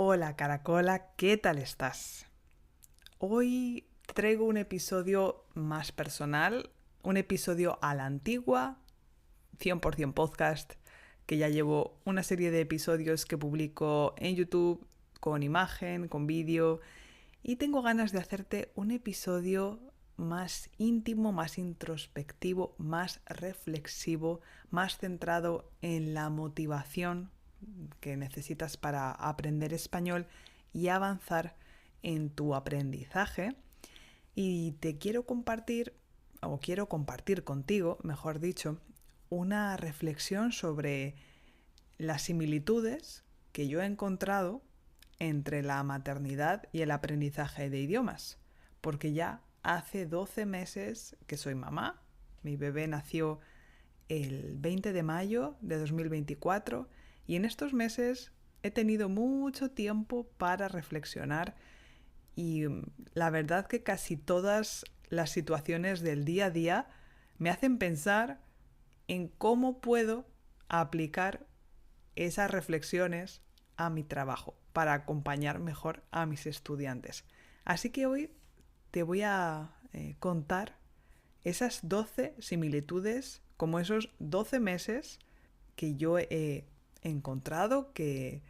Hola Caracola, ¿qué tal estás? Hoy traigo un episodio más personal, un episodio a la antigua, 100% podcast, que ya llevo una serie de episodios que publico en YouTube con imagen, con vídeo, y tengo ganas de hacerte un episodio más íntimo, más introspectivo, más reflexivo, más centrado en la motivación que necesitas para aprender español y avanzar en tu aprendizaje. Y te quiero compartir, o quiero compartir contigo, mejor dicho, una reflexión sobre las similitudes que yo he encontrado entre la maternidad y el aprendizaje de idiomas. Porque ya hace 12 meses que soy mamá. Mi bebé nació el 20 de mayo de 2024 y en estos meses he tenido mucho tiempo para reflexionar y la verdad que casi todas las situaciones del día a día me hacen pensar en cómo puedo aplicar esas reflexiones a mi trabajo para acompañar mejor a mis estudiantes. Así que hoy te voy a contar esas 12 similitudes, como esos 12 meses que yo he encontrado que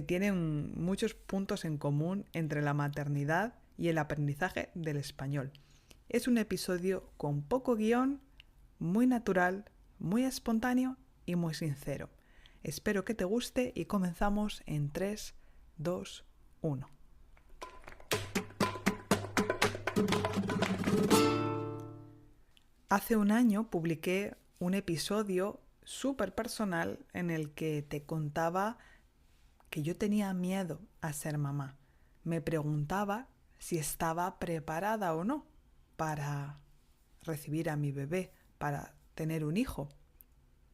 tienen muchos puntos en común entre la maternidad y el aprendizaje del español. Es un episodio con poco guión, muy natural, muy espontáneo y muy sincero. Espero que te guste y comenzamos en 3, 2, 1. Hace un año publiqué un episodio súper personal en el que te contaba que yo tenía miedo a ser mamá. Me preguntaba si estaba preparada o no para recibir a mi bebé, para tener un hijo.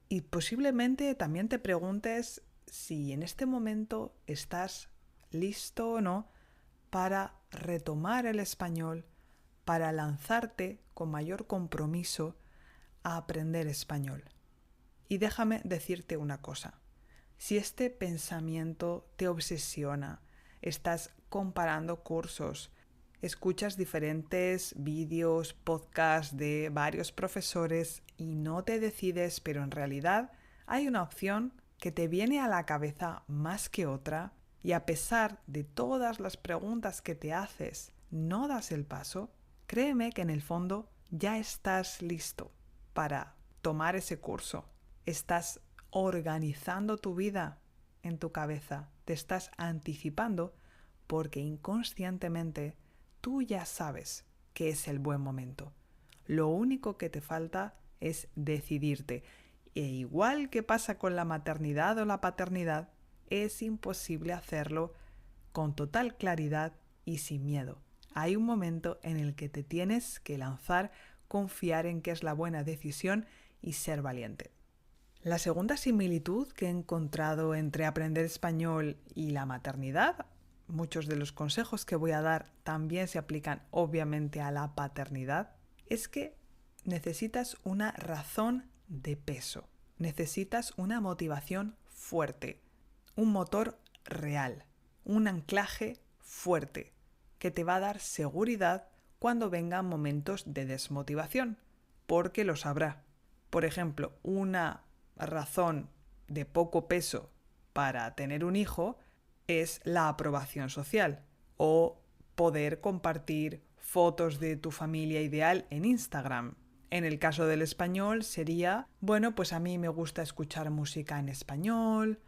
Y posiblemente también te preguntes si en este momento estás listo o no para retomar el español, para lanzarte con mayor compromiso a aprender español. Y déjame decirte una cosa. Si este pensamiento te obsesiona, estás comparando cursos, escuchas diferentes vídeos, podcasts de varios profesores y no te decides, pero en realidad hay una opción que te viene a la cabeza más que otra y a pesar de todas las preguntas que te haces, no das el paso, créeme que en el fondo ya estás listo para tomar ese curso. Estás organizando tu vida en tu cabeza, te estás anticipando porque inconscientemente tú ya sabes que es el buen momento. Lo único que te falta es decidirte. E igual que pasa con la maternidad o la paternidad, es imposible hacerlo con total claridad y sin miedo. Hay un momento en el que te tienes que lanzar, confiar en que es la buena decisión y ser valiente. La segunda similitud que he encontrado entre aprender español y la maternidad, muchos de los consejos que voy a dar también se aplican obviamente a la paternidad, es que necesitas una razón de peso, necesitas una motivación fuerte, un motor real, un anclaje fuerte que te va a dar seguridad cuando vengan momentos de desmotivación, porque lo sabrá. Por ejemplo, una razón de poco peso para tener un hijo es la aprobación social o poder compartir fotos de tu familia ideal en Instagram. En el caso del español sería, bueno, pues a mí me gusta escuchar música en español,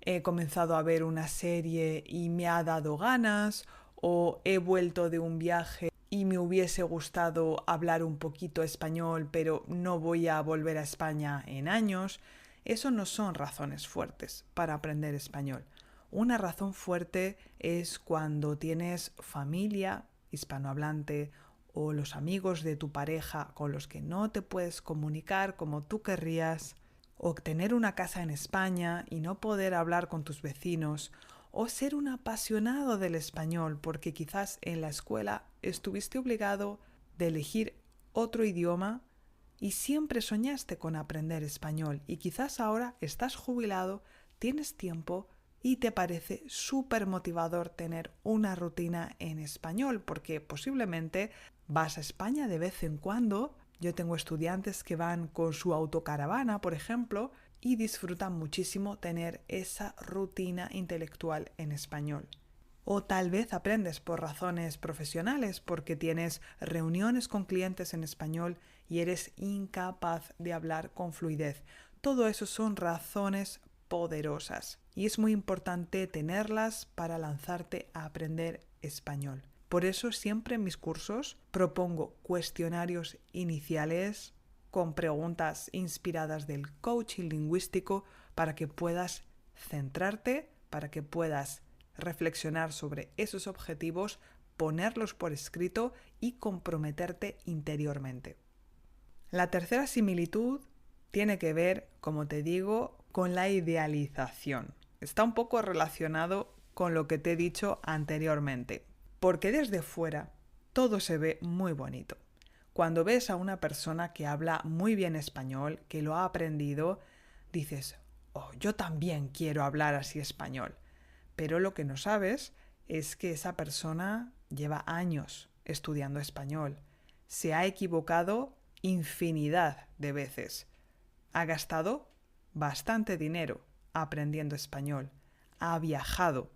he comenzado a ver una serie y me ha dado ganas, o he vuelto de un viaje y me hubiese gustado hablar un poquito español, pero no voy a volver a España en años. Eso no son razones fuertes para aprender español. Una razón fuerte es cuando tienes familia hispanohablante o los amigos de tu pareja con los que no te puedes comunicar como tú querrías, o tener una casa en España y no poder hablar con tus vecinos, o ser un apasionado del español porque quizás en la escuela estuviste obligado de elegir otro idioma y siempre soñaste con aprender español y quizás ahora estás jubilado, tienes tiempo, y te parece súper motivador tener una rutina en español, porque posiblemente vas a España de vez en cuando. Yo tengo estudiantes que van con su autocaravana, por ejemplo, y disfrutan muchísimo tener esa rutina intelectual en español. O tal vez aprendes por razones profesionales, porque tienes reuniones con clientes en español y eres incapaz de hablar con fluidez. Todo eso son razones poderosas y es muy importante tenerlas para lanzarte a aprender español. Por eso siempre en mis cursos propongo cuestionarios iniciales con preguntas inspiradas del coaching lingüístico para que puedas centrarte, para que puedas reflexionar sobre esos objetivos, ponerlos por escrito y comprometerte interiormente. La tercera similitud tiene que ver, como te digo, con la idealización. Está un poco relacionado con lo que te he dicho anteriormente, porque desde fuera todo se ve muy bonito. Cuando ves a una persona que habla muy bien español, que lo ha aprendido, dices, oh, yo también quiero hablar así español. Pero lo que no sabes es que esa persona lleva años estudiando español. Se ha equivocado infinidad de veces. Ha gastado bastante dinero aprendiendo español. Ha viajado.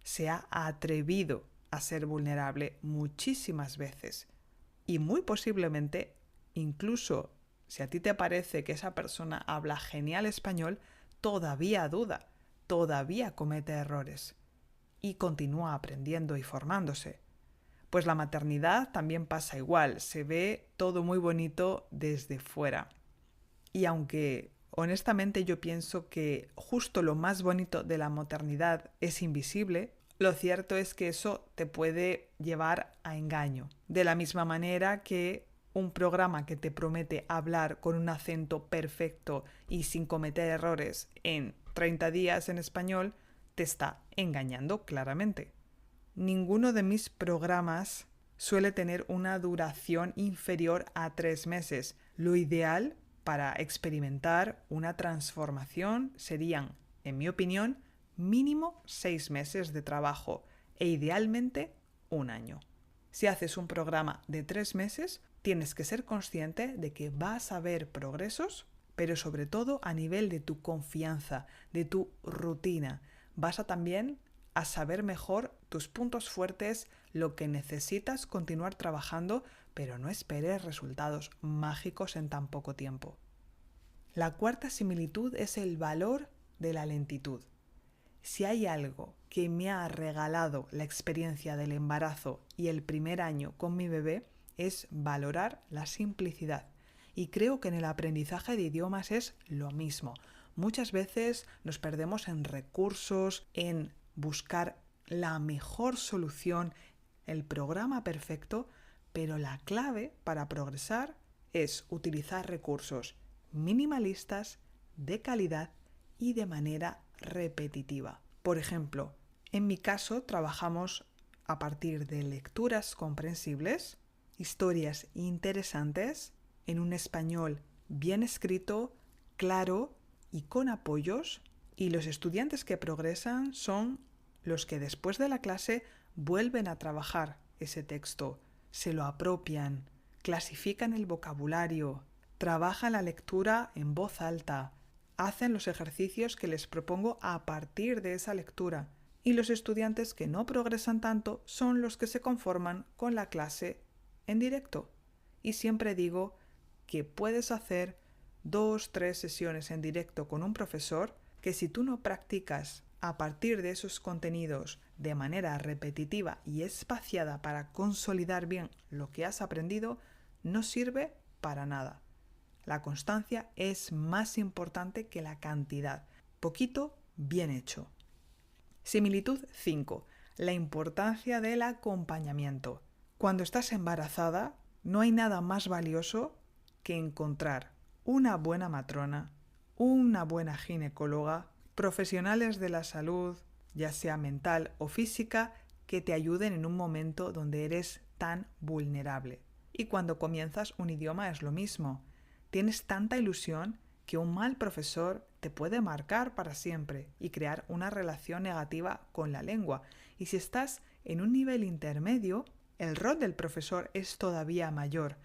Se ha atrevido a ser vulnerable muchísimas veces. Y muy posiblemente, incluso si a ti te parece que esa persona habla genial español, todavía duda, todavía comete errores y continúa aprendiendo y formándose. Pues la maternidad también pasa igual, se ve todo muy bonito desde fuera. Y aunque honestamente yo pienso que justo lo más bonito de la maternidad es invisible, lo cierto es que eso te puede llevar a engaño. De la misma manera que un programa que te promete hablar con un acento perfecto y sin cometer errores en 30 días en español, te está engañando claramente. Ninguno de mis programas suele tener una duración inferior a 3 meses. Lo ideal para experimentar una transformación serían, en mi opinión, mínimo 6 meses de trabajo e idealmente un año. Si haces un programa de 3 meses, tienes que ser consciente de que vas a ver progresos, pero sobre todo a nivel de tu confianza, de tu rutina. Vas a también a saber mejor tus puntos fuertes, lo que necesitas continuar trabajando, pero no esperes resultados mágicos en tan poco tiempo. La cuarta similitud es el valor de la lentitud. Si hay algo que me ha regalado la experiencia del embarazo y el primer año con mi bebé, es valorar la simplicidad. Y creo que en el aprendizaje de idiomas es lo mismo. Muchas veces nos perdemos en recursos, en buscar la mejor solución, el programa perfecto, pero la clave para progresar es utilizar recursos minimalistas, de calidad y de manera repetitiva. Por ejemplo, en mi caso trabajamos a partir de lecturas comprensibles, historias interesantes, en un español bien escrito, claro y con apoyos, y los estudiantes que progresan son los que después de la clase vuelven a trabajar ese texto, se lo apropian, clasifican el vocabulario, trabajan la lectura en voz alta, hacen los ejercicios que les propongo a partir de esa lectura. Y los estudiantes que no progresan tanto son los que se conforman con la clase en directo. Y siempre digo que puedes hacer 2-3 sesiones en directo con un profesor que si tú no practicas a partir de esos contenidos de manera repetitiva y espaciada para consolidar bien lo que has aprendido, no sirve para nada. La constancia es más importante que la cantidad. Poquito, bien hecho. Similitud 5. La importancia del acompañamiento. Cuando estás embarazada, no hay nada más valioso que encontrar una buena matrona, una buena ginecóloga, profesionales de la salud, ya sea mental o física, que te ayuden en un momento donde eres tan vulnerable. Y cuando comienzas un idioma es lo mismo. Tienes tanta ilusión que un mal profesor te puede marcar para siempre y crear una relación negativa con la lengua. Y si estás en un nivel intermedio, el rol del profesor es todavía mayor,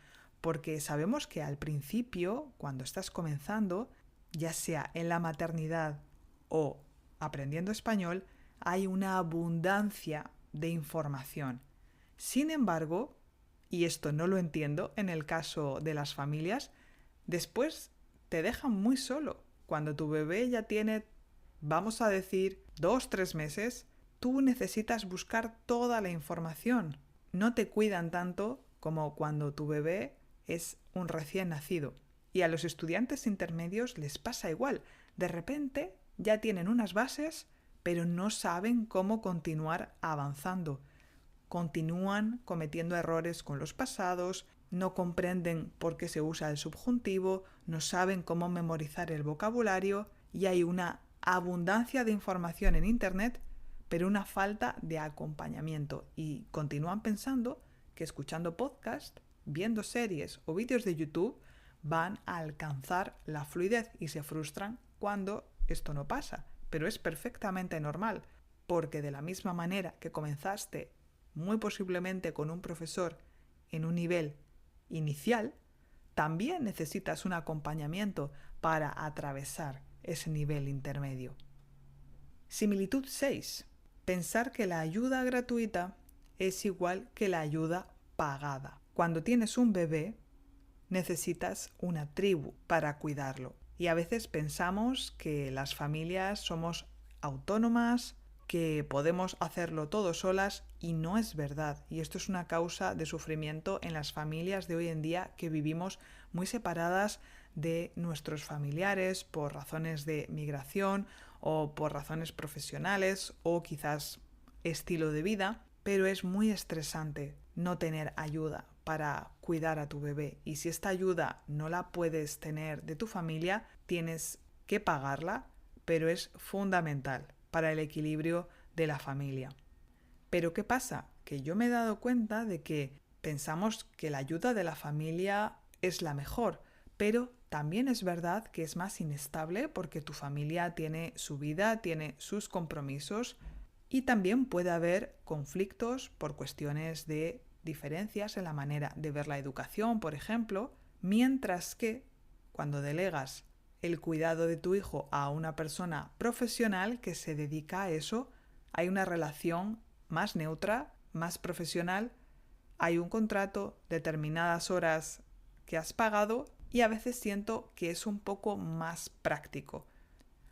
porque sabemos que al principio, cuando estás comenzando, ya sea en la maternidad o aprendiendo español, hay una abundancia de información. Sin embargo, y esto no lo entiendo en el caso de las familias, después te dejan muy solo. Cuando tu bebé ya tiene, vamos a decir, 2, 3 meses, tú necesitas buscar toda la información. No te cuidan tanto como cuando tu bebé es un recién nacido. Y a los estudiantes intermedios les pasa igual. De repente ya tienen unas bases, pero no saben cómo continuar avanzando. Continúan cometiendo errores con los pasados, no comprenden por qué se usa el subjuntivo, no saben cómo memorizar el vocabulario y hay una abundancia de información en Internet, pero una falta de acompañamiento y continúan pensando que escuchando podcast, viendo series o vídeos de YouTube van a alcanzar la fluidez y se frustran cuando esto no pasa. Pero es perfectamente normal, porque de la misma manera que comenzaste muy posiblemente con un profesor en un nivel inicial, también necesitas un acompañamiento para atravesar ese nivel intermedio. Similitud 6. Pensar que la ayuda gratuita es igual que la ayuda pagada. Cuando tienes un bebé, necesitas una tribu para cuidarlo. Y a veces pensamos que las familias somos autónomas, que podemos hacerlo todo solas y no es verdad. Y esto es una causa de sufrimiento en las familias de hoy en día que vivimos muy separadas de nuestros familiares por razones de migración o por razones profesionales o quizás estilo de vida, pero es muy estresante no tener ayuda para cuidar a tu bebé y si esta ayuda no la puedes tener de tu familia, tienes que pagarla, pero es fundamental para el equilibrio de la familia. Pero ¿qué pasa? Que yo me he dado cuenta de que pensamos que la ayuda de la familia es la mejor, pero también es verdad que es más inestable porque tu familia tiene su vida, tiene sus compromisos y también puede haber conflictos por cuestiones de diferencias en la manera de ver la educación, por ejemplo, mientras que cuando delegas el cuidado de tu hijo a una persona profesional que se dedica a eso, hay una relación más neutra, más profesional, hay un contrato, determinadas horas que has pagado y a veces siento que es un poco más práctico.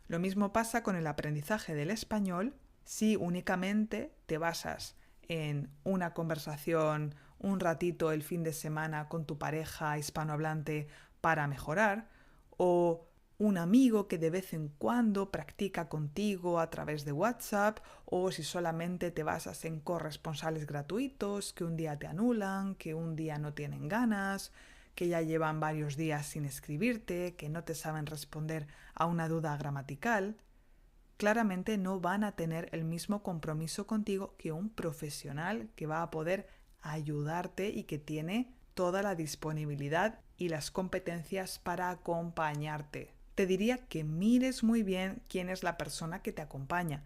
Lo mismo pasa con el aprendizaje del español si únicamente te basas en una conversación un ratito el fin de semana con tu pareja hispanohablante para mejorar o un amigo que de vez en cuando practica contigo a través de WhatsApp o si solamente te basas en corresponsales gratuitos que un día te anulan, que un día no tienen ganas, que ya llevan varios días sin escribirte, que no te saben responder a una duda gramatical, claramente no van a tener el mismo compromiso contigo que un profesional que va a poder ayudarte y que tiene toda la disponibilidad y las competencias para acompañarte. Te diría que mires muy bien quién es la persona que te acompaña,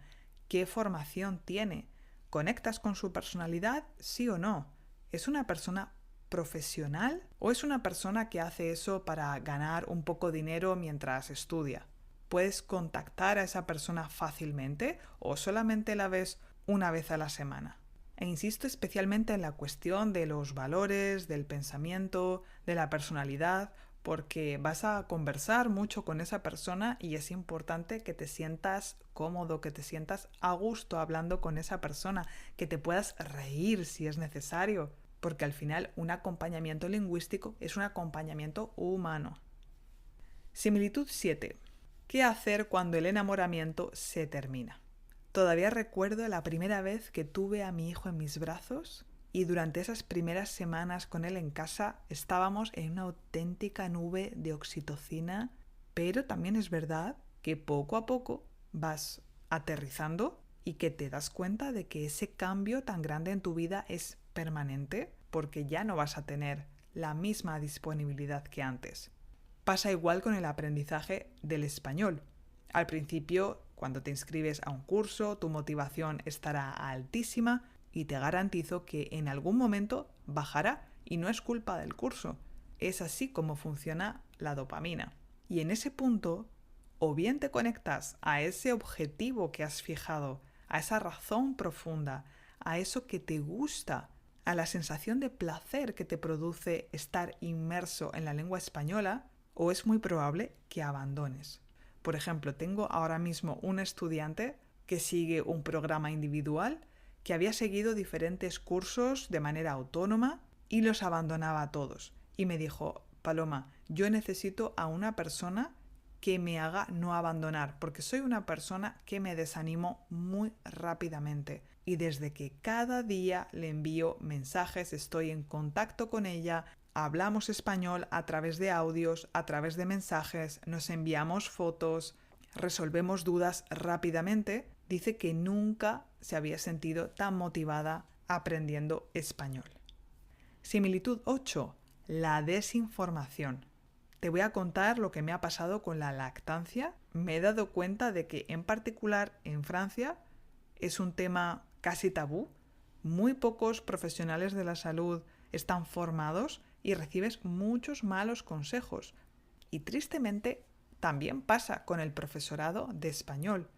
qué formación tiene, ¿conectas con su personalidad? ¿Sí o no? ¿Es una persona profesional o es una persona que hace eso para ganar un poco de dinero mientras estudia? ¿Puedes contactar a esa persona fácilmente o solamente la ves una vez a la semana? E insisto especialmente en la cuestión de los valores, del pensamiento, de la personalidad, porque vas a conversar mucho con esa persona y es importante que te sientas cómodo, que te sientas a gusto hablando con esa persona, que te puedas reír si es necesario, porque al final un acompañamiento lingüístico es un acompañamiento humano. Similitud 7. ¿Qué hacer cuando el enamoramiento se termina? Todavía recuerdo la primera vez que tuve a mi hijo en mis brazos y durante esas primeras semanas con él en casa estábamos en una auténtica nube de oxitocina, pero también es verdad que poco a poco vas aterrizando y que te das cuenta de que ese cambio tan grande en tu vida es permanente porque ya no vas a tener la misma disponibilidad que antes. Pasa igual con el aprendizaje del español. Al principio, cuando te inscribes a un curso, tu motivación estará altísima y te garantizo que en algún momento bajará y no es culpa del curso. Es así como funciona la dopamina. Y en ese punto, o bien te conectas a ese objetivo que has fijado, a esa razón profunda, a eso que te gusta, a la sensación de placer que te produce estar inmerso en la lengua española, o es muy probable que abandones. Por ejemplo, tengo ahora mismo un estudiante que sigue un programa individual, que había seguido diferentes cursos de manera autónoma y los abandonaba todos. Y me dijo: Paloma, yo necesito a una persona que me haga no abandonar, porque soy una persona que me desanimo muy rápidamente. Y desde que cada día le envío mensajes, estoy en contacto con ella, hablamos español a través de audios, a través de mensajes, nos enviamos fotos, resolvemos dudas rápidamente, dice que nunca se había sentido tan motivada aprendiendo español. Similitud 8. La desinformación. Te voy a contar lo que me ha pasado con la lactancia. Me he dado cuenta de que en particular en Francia es un tema casi tabú. Muy pocos profesionales de la salud están formados y recibes muchos malos consejos. Y tristemente también pasa con el profesorado de español.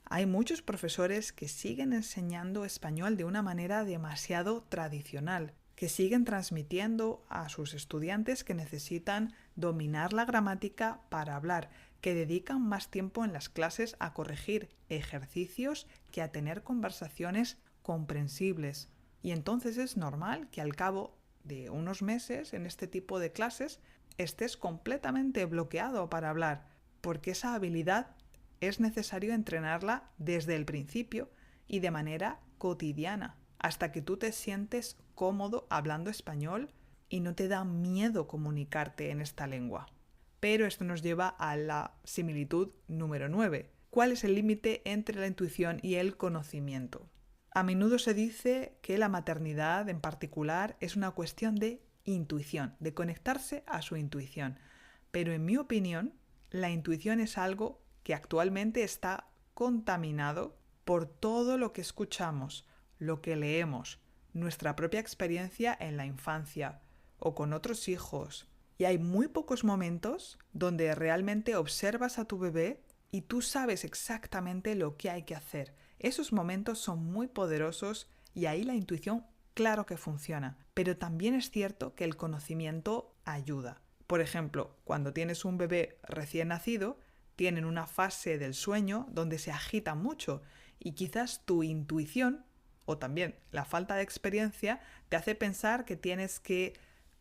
Hay muchos profesores que siguen enseñando español de una manera demasiado tradicional, que siguen transmitiendo a sus estudiantes que necesitan dominar la gramática para hablar, que dedican más tiempo en las clases a corregir ejercicios que a tener conversaciones comprensibles. Y entonces es normal que al cabo de unos meses en este tipo de clases estés completamente bloqueado para hablar, porque esa habilidad es necesario entrenarla desde el principio y de manera cotidiana, hasta que tú te sientes cómodo hablando español y no te da miedo comunicarte en esta lengua. Pero esto nos lleva a la similitud número 9. ¿Cuál es el límite entre la intuición y el conocimiento? A menudo se dice que la maternidad en particular es una cuestión de intuición, de conectarse a su intuición. Pero en mi opinión, la intuición es algo que actualmente está contaminado por todo lo que escuchamos, lo que leemos, nuestra propia experiencia en la infancia o con otros hijos. Y hay muy pocos momentos donde realmente observas a tu bebé y tú sabes exactamente lo que hay que hacer. Esos momentos son muy poderosos y ahí la intuición claro que funciona. Pero también es cierto que el conocimiento ayuda. Por ejemplo, cuando tienes un bebé recién nacido, tienen una fase del sueño donde se agita mucho y quizás tu intuición o también la falta de experiencia te hace pensar que tienes que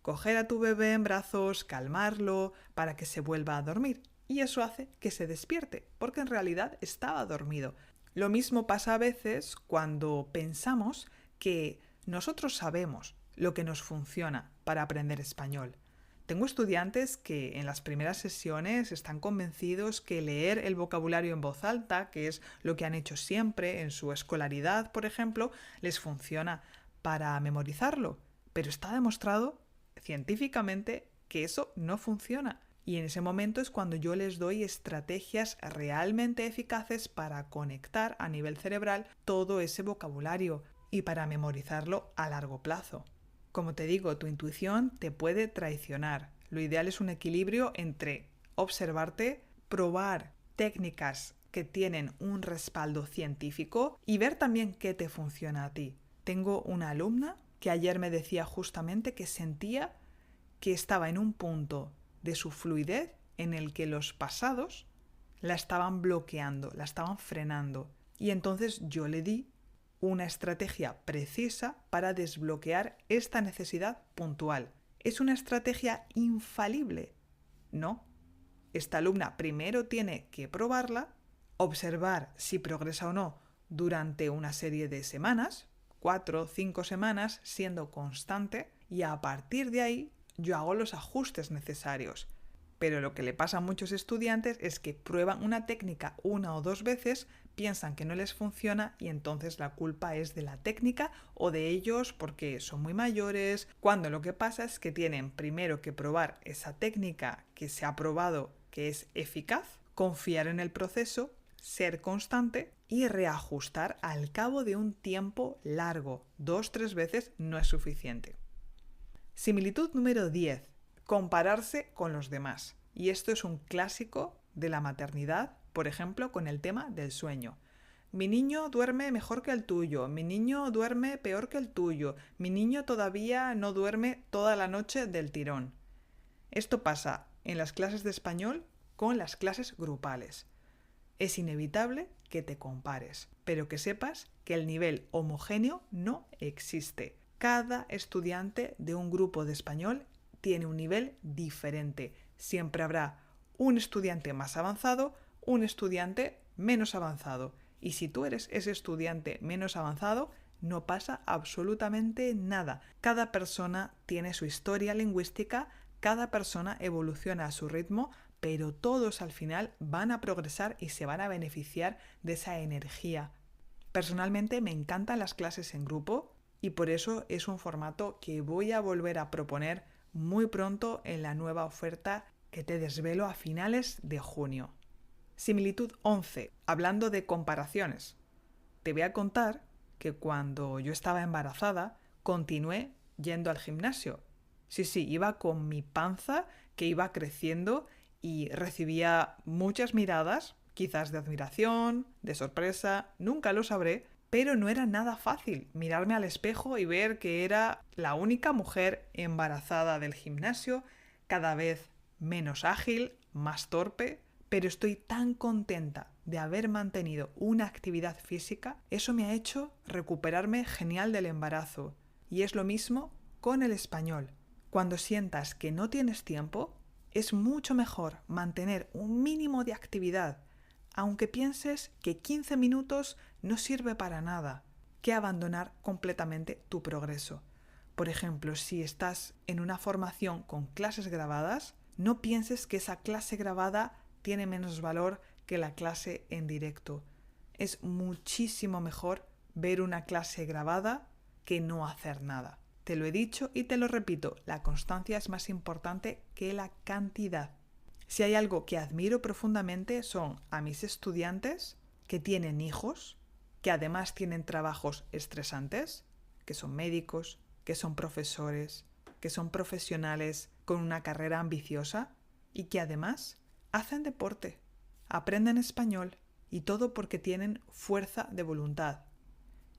coger a tu bebé en brazos, calmarlo para que se vuelva a dormir. Y eso hace que se despierte, porque en realidad estaba dormido. Lo mismo pasa a veces cuando pensamos que nosotros sabemos lo que nos funciona para aprender español. Tengo estudiantes que en las primeras sesiones están convencidos que leer el vocabulario en voz alta, que es lo que han hecho siempre en su escolaridad, por ejemplo, les funciona para memorizarlo. Pero está demostrado científicamente que eso no funciona. Y en ese momento es cuando yo les doy estrategias realmente eficaces para conectar a nivel cerebral todo ese vocabulario y para memorizarlo a largo plazo. Como te digo, tu intuición te puede traicionar. Lo ideal es un equilibrio entre observarte, probar técnicas que tienen un respaldo científico y ver también qué te funciona a ti. Tengo una alumna que ayer me decía justamente que sentía que estaba en un punto de su fluidez en el que los pasados la estaban bloqueando, la estaban frenando. Y entonces yo le di una estrategia precisa para desbloquear esta necesidad puntual. ¿Es una estrategia infalible? No. Esta alumna primero tiene que probarla, observar si progresa o no durante una serie de semanas, 4 o 5 semanas, siendo constante, y a partir de ahí yo hago los ajustes necesarios. Pero lo que le pasa a muchos estudiantes es que prueban una técnica 1 o 2 veces, piensan que no les funciona y entonces la culpa es de la técnica o de ellos porque son muy mayores, cuando lo que pasa es que tienen primero que probar esa técnica que se ha probado que es eficaz, confiar en el proceso ser constante y reajustar al cabo de un tiempo largo. 2-3 veces no es suficiente. Similitud número 10. Compararse con los demás. Y esto es un clásico de la maternidad, por ejemplo, con el tema del sueño. Mi niño duerme mejor que el tuyo, mi niño duerme peor que el tuyo, mi niño todavía no duerme toda la noche del tirón. Esto pasa en las clases de español con las clases grupales. Es inevitable que te compares, pero que sepas que el nivel homogéneo no existe. Cada estudiante de un grupo de español tiene un nivel diferente. Siempre habrá un estudiante más avanzado, un estudiante menos avanzado. Y si tú eres ese estudiante menos avanzado, no pasa absolutamente nada. Cada persona tiene su historia lingüística, cada persona evoluciona a su ritmo, pero todos al final van a progresar y se van a beneficiar de esa energía. Personalmente me encantan las clases en grupo y por eso es un formato que voy a volver a proponer muy pronto en la nueva oferta que te desvelo a finales de junio. Similitud 11. Hablando de comparaciones. Te voy a contar que cuando yo estaba embarazada continué yendo al gimnasio. Sí, iba con mi panza que iba creciendo y recibía muchas miradas, quizás de admiración, de sorpresa, nunca lo sabré, pero no era nada fácil mirarme al espejo y ver que era la única mujer embarazada del gimnasio, cada vez menos ágil, más torpe, pero estoy tan contenta de haber mantenido una actividad física, eso me ha hecho recuperarme genial del embarazo. Y es lo mismo con el español. Cuando sientas que no tienes tiempo, es mucho mejor mantener un mínimo de actividad, aunque pienses que 15 minutos no sirve para nada, que abandonar completamente tu progreso. Por ejemplo, si estás en una formación con clases grabadas, no pienses que esa clase grabada tiene menos valor que la clase en directo. Es muchísimo mejor ver una clase grabada que no hacer nada. Te lo he dicho y te lo repito, la constancia es más importante que la cantidad. Si hay algo que admiro profundamente son a mis estudiantes que tienen hijos, que además tienen trabajos estresantes, que son médicos, que son profesores, que son profesionales con una carrera ambiciosa y que además hacen deporte, aprenden español y todo porque tienen fuerza de voluntad.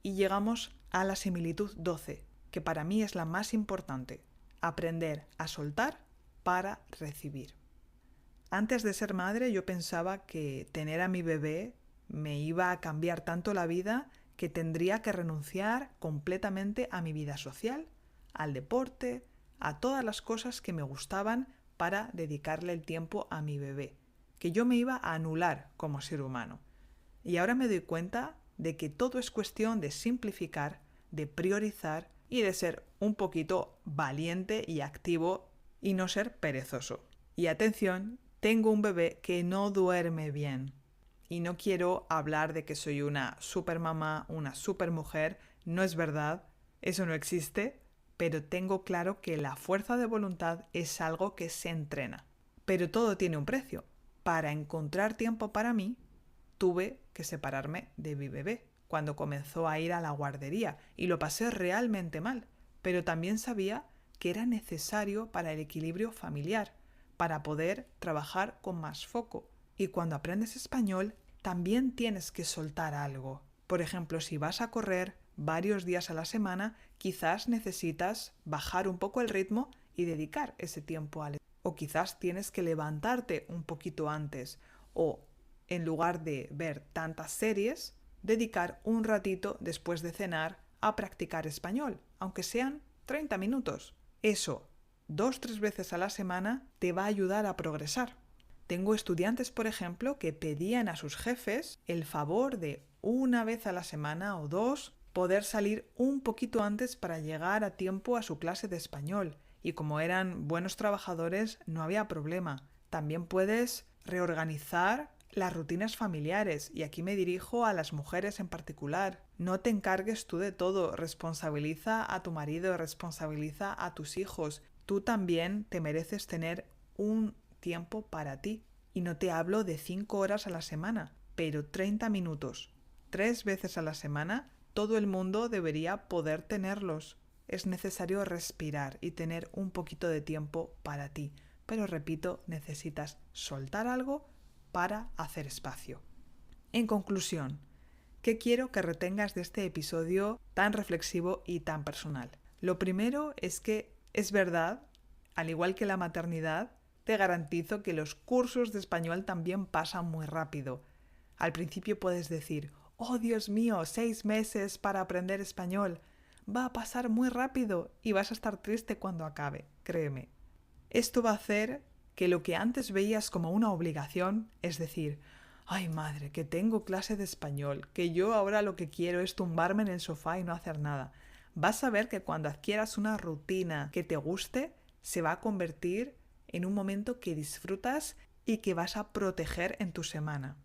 Y llegamos a la similitud 12, que para mí es la más importante, aprender a soltar para recibir. Antes de ser madre yo pensaba que tener a mi bebé me iba a cambiar tanto la vida que tendría que renunciar completamente a mi vida social, al deporte, a todas las cosas que me gustaban para dedicarle el tiempo a mi bebé, que yo me iba a anular como ser humano. Y ahora me doy cuenta de que todo es cuestión de simplificar, de priorizar y de ser un poquito valiente y activo y no ser perezoso. Y atención, tengo un bebé que no duerme bien. Y no quiero hablar de que soy una supermamá, una supermujer, no es verdad, eso no existe, pero tengo claro que la fuerza de voluntad es algo que se entrena. Pero todo tiene un precio. Para encontrar tiempo para mí, tuve que separarme de mi bebé cuando comenzó a ir a la guardería y lo pasé realmente mal, pero también sabía que era necesario para el equilibrio familiar, para poder trabajar con más foco. Y cuando aprendes español, también tienes que soltar algo. Por ejemplo, si vas a correr varios días a la semana, quizás necesitas bajar un poco el ritmo y dedicar ese tiempo al... O quizás tienes que levantarte un poquito antes, o en lugar de ver tantas series, dedicar un ratito después de cenar a practicar español, aunque sean 30 minutos. Eso, 2-3 veces a la semana, te va a ayudar a progresar. Tengo estudiantes, por ejemplo, que pedían a sus jefes el favor de una vez a la semana o 2 poder salir un poquito antes para llegar a tiempo a su clase de español. Y como eran buenos trabajadores, no había problema. También puedes reorganizar las rutinas familiares, y aquí me dirijo a las mujeres en particular. No te encargues tú de todo, responsabiliza a tu marido, responsabiliza a tus hijos. Tú también te mereces tener un tiempo para ti. Y no te hablo de 5 horas a la semana. pero 30 minutos, 3 veces a la semana, todo el mundo debería poder tenerlos. Es necesario respirar y tener un poquito de tiempo para ti. Pero repito, necesitas soltar algo para hacer espacio. En conclusión, ¿qué quiero que retengas de este episodio tan reflexivo y tan personal? Lo primero es que es verdad, al igual que la maternidad, te garantizo que los cursos de español también pasan muy rápido. Al principio puedes decir, oh Dios mío, 6 meses para aprender español. Va a pasar muy rápido y vas a estar triste cuando acabe, créeme. Esto va a hacer que lo que antes veías como una obligación, es decir, ay madre, que tengo clase de español, que yo ahora lo que quiero es tumbarme en el sofá y no hacer nada. Vas a ver que cuando adquieras una rutina que te guste, se va a convertir en un momento que disfrutas y que vas a proteger en tu semana.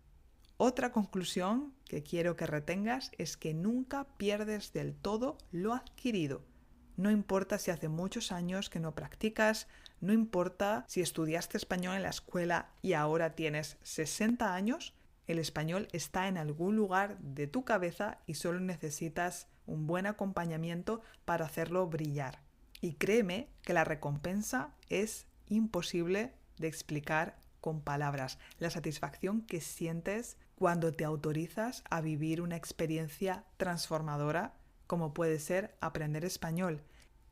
Otra conclusión que quiero que retengas es que nunca pierdes del todo lo adquirido. No importa si hace muchos años que no practicas, no importa si estudiaste español en la escuela y ahora tienes 60 años, el español está en algún lugar de tu cabeza y solo necesitas un buen acompañamiento para hacerlo brillar. Y créeme que la recompensa es imposible de explicar con palabras. La satisfacción que sientes cuando te autorizas a vivir una experiencia transformadora, como puede ser aprender español,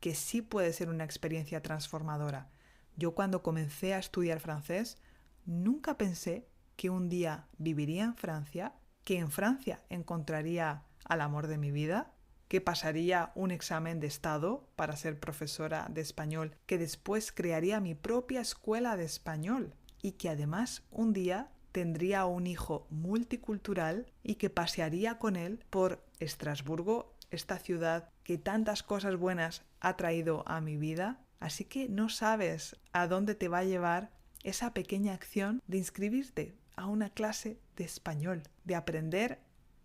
que sí puede ser una experiencia transformadora. Yo cuando comencé a estudiar francés, nunca pensé que un día viviría en Francia, que en Francia encontraría al amor de mi vida, que pasaría un examen de estado para ser profesora de español, que después crearía mi propia escuela de español y que además un día tendría un hijo multicultural y que pasearía con él por Estrasburgo, esta ciudad que tantas cosas buenas ha traído a mi vida. Así que no sabes a dónde te va a llevar esa pequeña acción de inscribirte a una clase de español, de aprender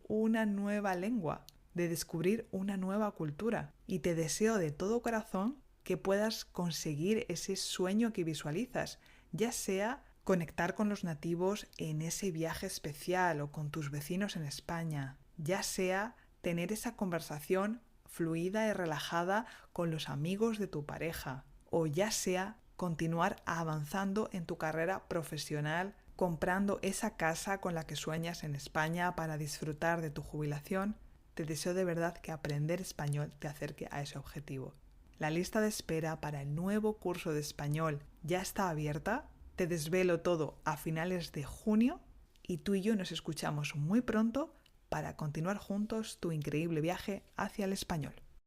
una nueva lengua, de descubrir una nueva cultura. Y te deseo de todo corazón que puedas conseguir ese sueño que visualizas, ya sea conectar con los nativos en ese viaje especial o con tus vecinos en España, ya sea tener esa conversación fluida y relajada con los amigos de tu pareja, o ya sea continuar avanzando en tu carrera profesional, comprando esa casa con la que sueñas en España para disfrutar de tu jubilación. Te deseo de verdad que aprender español te acerque a ese objetivo. La lista de espera para el nuevo curso de español ya está abierta. Te desvelo todo a finales de junio y tú y yo nos escuchamos muy pronto para continuar juntos tu increíble viaje hacia el español.